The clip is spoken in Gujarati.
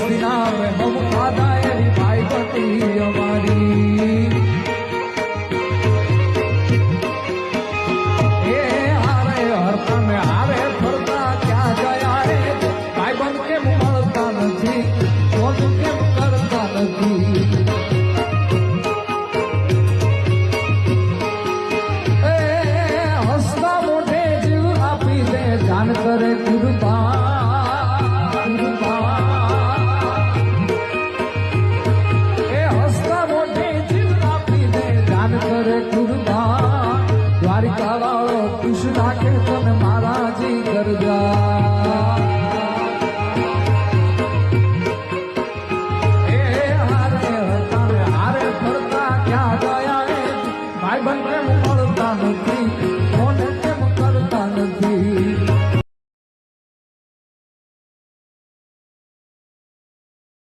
बिना में हम खादा एरी भाई बती हमारी ए हारे हरता में हारे फरता क्या गया रे भाई बन के મળતા નથી મોજ કેમ કરતા નથી એ હસતા મોઢે જીવ આપી દે જાન કરે કુરબાન એ હસતા મોઢે જીવ આપી દે જાન કરે કુરબાન દ્વારિકા વાળો ખુશ રાખે તને મારા જી કરજા